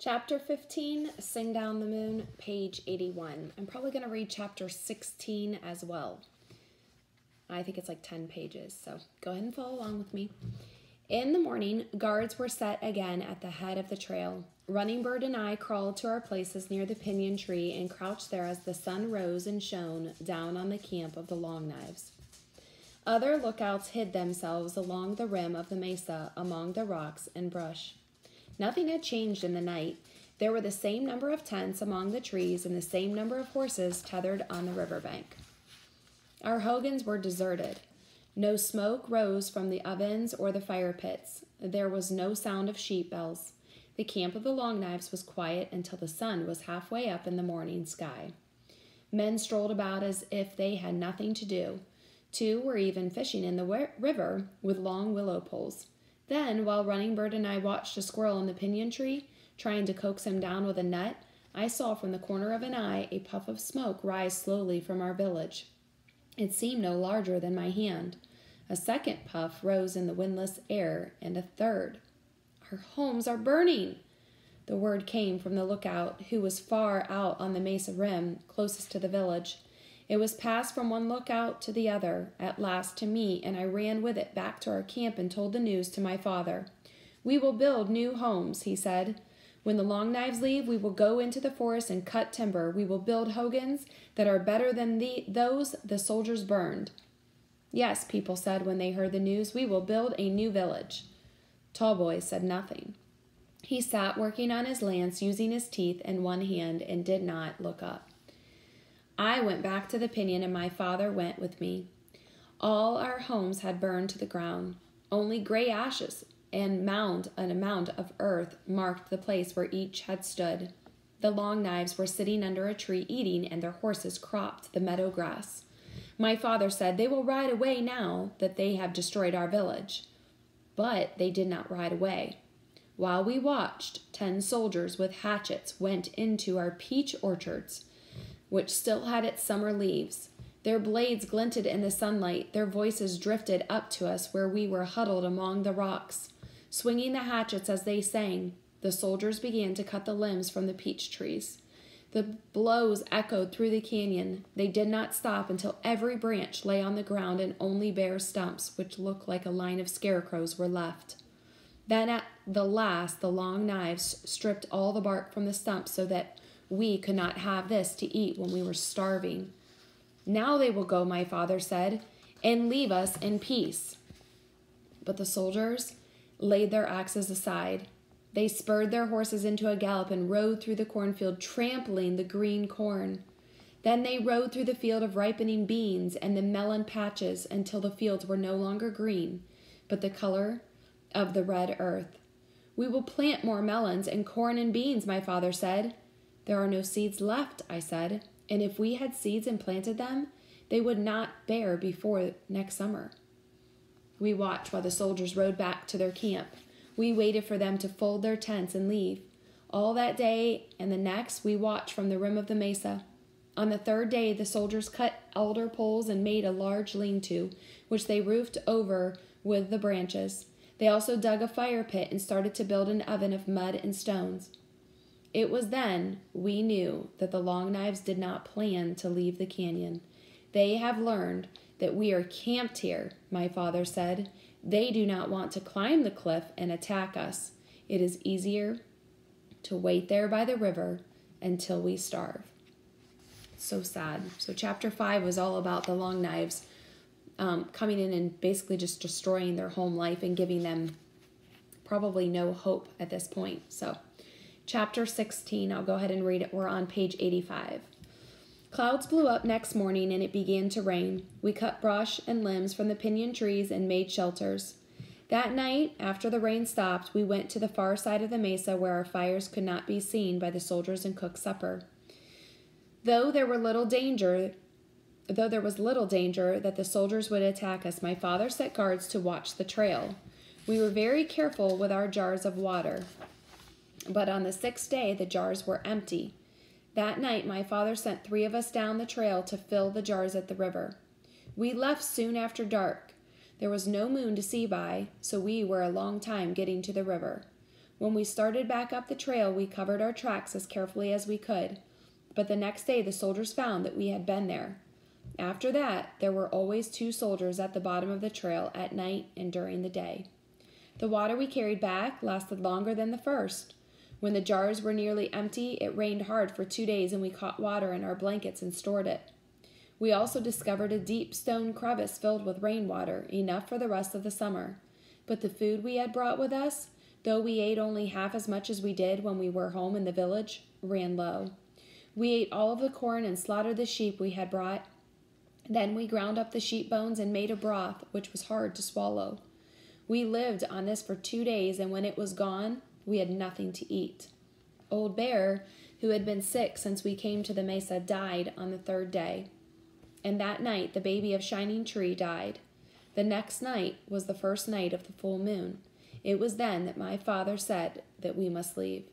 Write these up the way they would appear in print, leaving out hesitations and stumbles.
Chapter 15, Sing Down the Moon, page 81. I'm probably going to read chapter 16 as well. I think it's like 10 pages, so go ahead and follow along with me. In the morning, guards were set again at the head of the trail. Running Bird and I crawled to our places near the pinyon tree and crouched there as the sun rose and shone down on the camp of the Long Knives. Other lookouts hid themselves along the rim of the mesa among the rocks and brush. Nothing had changed in the night. There were the same number of tents among the trees and the same number of horses tethered on the riverbank. Our hogans were deserted. No smoke rose from the ovens or the fire pits. There was no sound of sheep bells. The camp of the Long Knives was quiet until the sun was halfway up in the morning sky. Men strolled about as if they had nothing to do. Two were even fishing in the river with long willow poles. Then, while Running Bird and I watched a squirrel in the pinyon tree, trying to coax him down with a nut, I saw from the corner of an eye a puff of smoke rise slowly from our village. It seemed no larger than my hand. A second puff rose in the windless air, and a third. "Our homes are burning!" The word came from the lookout, who was far out on the mesa rim, closest to the village. It was passed from one lookout to the other, at last to me, and I ran with it back to our camp and told the news to my father. "We will build new homes," he said. "When the Long Knives leave, we will go into the forest and cut timber. We will build hogans that are better than those the soldiers burned." "Yes," people said when they heard the news, "we will build a new village." Tallboy said nothing. He sat working on his lance, using his teeth in one hand, and did not look up. I went back to the pinyon, and my father went with me. All our homes had burned to the ground. Only gray ashes and a mound of earth marked the place where each had stood. The Long Knives were sitting under a tree eating, and their horses cropped the meadow grass. My father said, "They will ride away now that they have destroyed our village." But they did not ride away. While we watched, 10 soldiers with hatchets went into our peach orchards, which still had its summer leaves. Their blades glinted in the sunlight. Their voices drifted up to us where we were huddled among the rocks. Swinging the hatchets as they sang, the soldiers began to cut the limbs from the peach trees. The blows echoed through the canyon. They did not stop until every branch lay on the ground and only bare stumps, which looked like a line of scarecrows, were left. Then at the last, the Long Knives stripped all the bark from the stumps so that we could not have this to eat when we were starving. "Now they will go," my father said, "and leave us in peace." But the soldiers laid their axes aside. They spurred their horses into a gallop and rode through the cornfield, trampling the green corn. Then they rode through the field of ripening beans and the melon patches until the fields were no longer green, but the color of the red earth. "We will plant more melons and corn and beans," my father said. "There are no seeds left," I said, "and if we had seeds and planted them, they would not bear before next summer." We watched while the soldiers rode back to their camp. We waited for them to fold their tents and leave. All that day and the next, we watched from the rim of the mesa. On the third day, the soldiers cut alder poles and made a large lean-to, which they roofed over with the branches. They also dug a fire pit and started to build an oven of mud and stones. It was then we knew that the Long Knives did not plan to leave the canyon. "They have learned that we are camped here," my father said. "They do not want to climb the cliff and attack us. It is easier to wait there by the river until we starve." So sad. So chapter 5 was all about the Long Knives coming in and basically just destroying their home life and giving them probably no hope at this point. So Chapter 16, I'll go ahead and read it. We're on page 85. Clouds blew up next morning and it began to rain. We cut brush and limbs from the pinyon trees and made shelters. That night, after the rain stopped, we went to the far side of the mesa where our fires could not be seen by the soldiers and cooked supper. Though there was little danger that the soldiers would attack us, my father set guards to watch the trail. We were very careful with our jars of water. But on the 6th day, the jars were empty. That night, my father sent 3 of us down the trail to fill the jars at the river. We left soon after dark. There was no moon to see by, so we were a long time getting to the river. When we started back up the trail, we covered our tracks as carefully as we could, but the next day the soldiers found that we had been there. After that, there were always 2 soldiers at the bottom of the trail at night and during the day. The water we carried back lasted longer than the first. When the jars were nearly empty, it rained hard for 2 days and we caught water in our blankets and stored it. We also discovered a deep stone crevice filled with rainwater, enough for the rest of the summer. But the food we had brought with us, though we ate only half as much as we did when we were home in the village, ran low. We ate all of the corn and slaughtered the sheep we had brought. Then we ground up the sheep bones and made a broth, which was hard to swallow. We lived on this for 2 days, and when it was gone, we had nothing to eat. Old Bear, who had been sick since we came to the mesa, died on the 3rd day. And that night, the baby of Shining Tree died. The next night was the first night of the full moon. It was then that my father said that we must leave.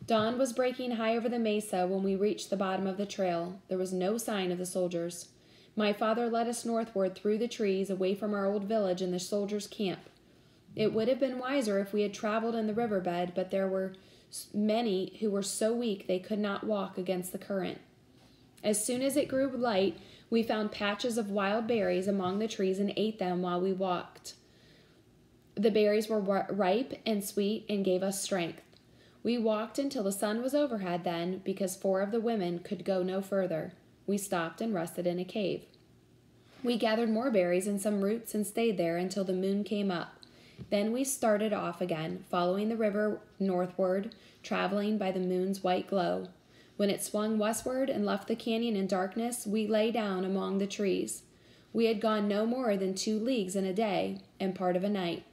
Dawn was breaking high over the mesa when we reached the bottom of the trail. There was no sign of the soldiers. My father led us northward through the trees, away from our old village and the soldiers' camp. It would have been wiser if we had traveled in the riverbed, but there were many who were so weak they could not walk against the current. As soon as it grew light, we found patches of wild berries among the trees and ate them while we walked. The berries were ripe and sweet and gave us strength. We walked until the sun was overhead then, because 4 of the women could go no further. We stopped and rested in a cave. We gathered more berries and some roots and stayed there until the moon came up. Then we started off again, following the river northward, traveling by the moon's white glow. When it swung westward and left the canyon in darkness, we lay down among the trees. We had gone no more than 2 leagues in a day and part of a night,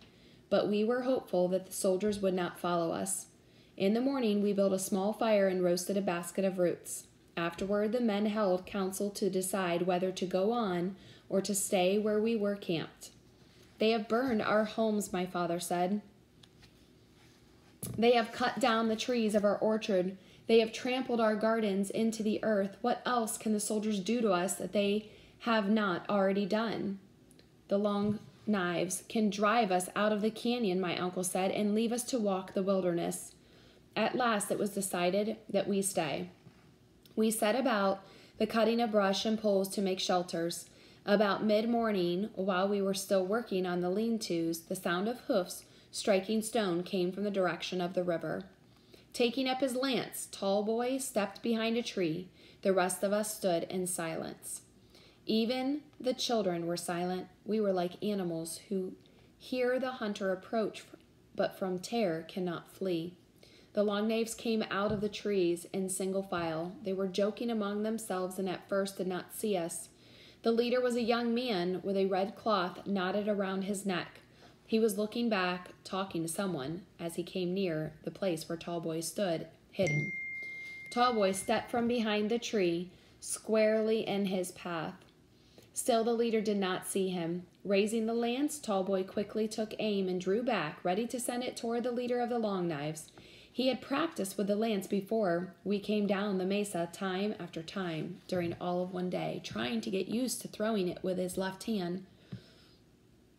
but we were hopeful that the soldiers would not follow us. In the morning, we built a small fire and roasted a basket of roots. Afterward, the men held council to decide whether to go on or to stay where we were camped. "They have burned our homes," my father said. "They have cut down the trees of our orchard. They have trampled our gardens into the earth. What else can the soldiers do to us that they have not already done?" "The Long Knives can drive us out of the canyon," my uncle said, "and leave us to walk the wilderness." At last it was decided that we stay. We set about the cutting of brush and poles to make shelters. About mid-morning, while we were still working on the lean-tos, the sound of hoofs striking stone came from the direction of the river. Taking up his lance, Tallboy stepped behind a tree. The rest of us stood in silence. Even the children were silent. We were like animals who hear the hunter approach, but from terror cannot flee. The Long Knives came out of the trees in single file. They were joking among themselves and at first did not see us. The leader was a young man with a red cloth knotted around his neck. He was looking back, talking to someone, as he came near the place where Tallboy stood, hidden. Tallboy stepped from behind the tree, squarely in his path. Still the leader did not see him. Raising the lance, Tallboy quickly took aim and drew back, ready to send it toward the leader of the Long Knives. He had practiced with the lance before. We came down the mesa time after time during all of one day, trying to get used to throwing it with his left hand.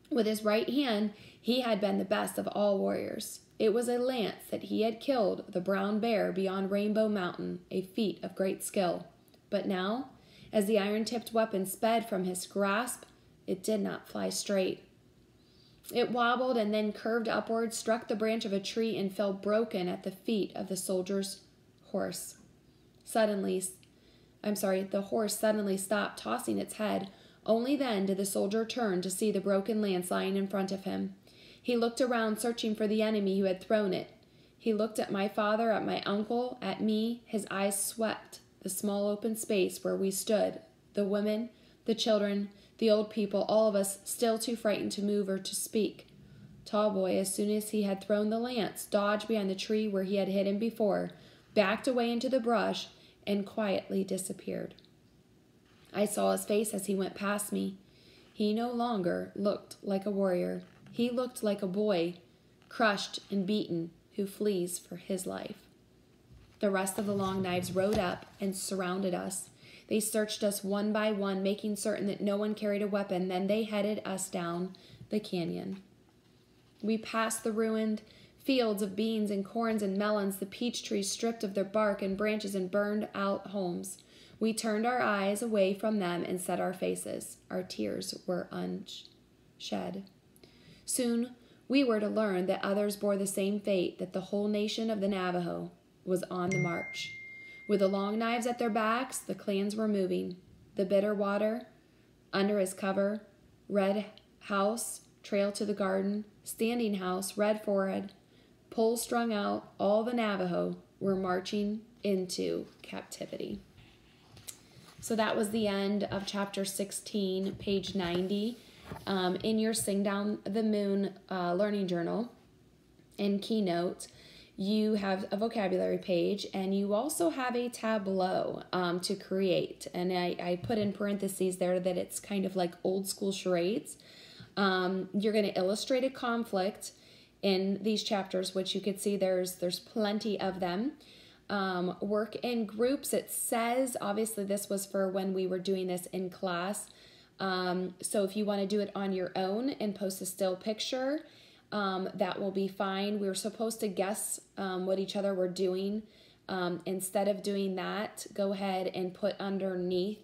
With his right hand, he had been the best of all warriors. It was a lance that he had killed the brown bear beyond Rainbow Mountain, a feat of great skill. But now, as the iron-tipped weapon sped from his grasp, it did not fly straight. It wobbled and then curved upward, struck the branch of a tree, and fell broken at the feet of the soldier's horse. The horse suddenly stopped tossing its head. Only then did the soldier turn to see the broken lance lying in front of him. He looked around, searching for the enemy who had thrown it. He looked at my father, at my uncle, at me. His eyes swept the small open space where we stood, the women, the children, the old people, all of us still too frightened to move or to speak. Tallboy, as soon as he had thrown the lance, dodged behind the tree where he had hidden before, backed away into the brush, and quietly disappeared. I saw his face as he went past me. He no longer looked like a warrior. He looked like a boy, crushed and beaten, who flees for his life. The rest of the Long Knives rode up and surrounded us. They searched us one by one, making certain that no one carried a weapon. Then they headed us down the canyon. We passed the ruined fields of beans and corns and melons, the peach trees stripped of their bark and branches and burned out homes. We turned our eyes away from them and set our faces. Our tears were unshed. Soon we were to learn that others bore the same fate, that the whole nation of the Navajo was on the march. With the long knives at their backs, the clans were moving. The bitter water, under his cover, red house, trail to the garden, standing house, red forehead, poles strung out, all the Navajo were marching into captivity. So that was the end of chapter 16, page 90. In your Sing Down the Moon learning journal and keynote, you have a vocabulary page, and you also have a tableau to create. And I put in parentheses there that it's kind of like old school charades. You're going to illustrate a conflict in these chapters, which you could see there's plenty of them. Work in groups. It says, obviously this was for when we were doing this in class. So if you want to do it on your own and post a still picture, that will be fine. We were supposed to guess what each other were doing. Instead of doing that, go ahead and put underneath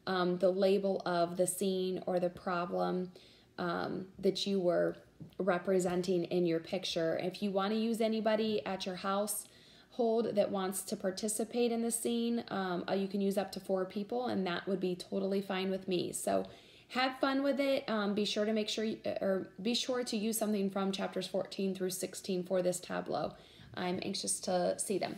the label of the scene or the problem that you were representing in your picture. If you want to use anybody at your household that wants to participate in the scene, you can use up to 4 people, and that would be totally fine with me. So have fun with it. Be sure to use something from chapters 14 through 16 for this tableau. I'm anxious to see them.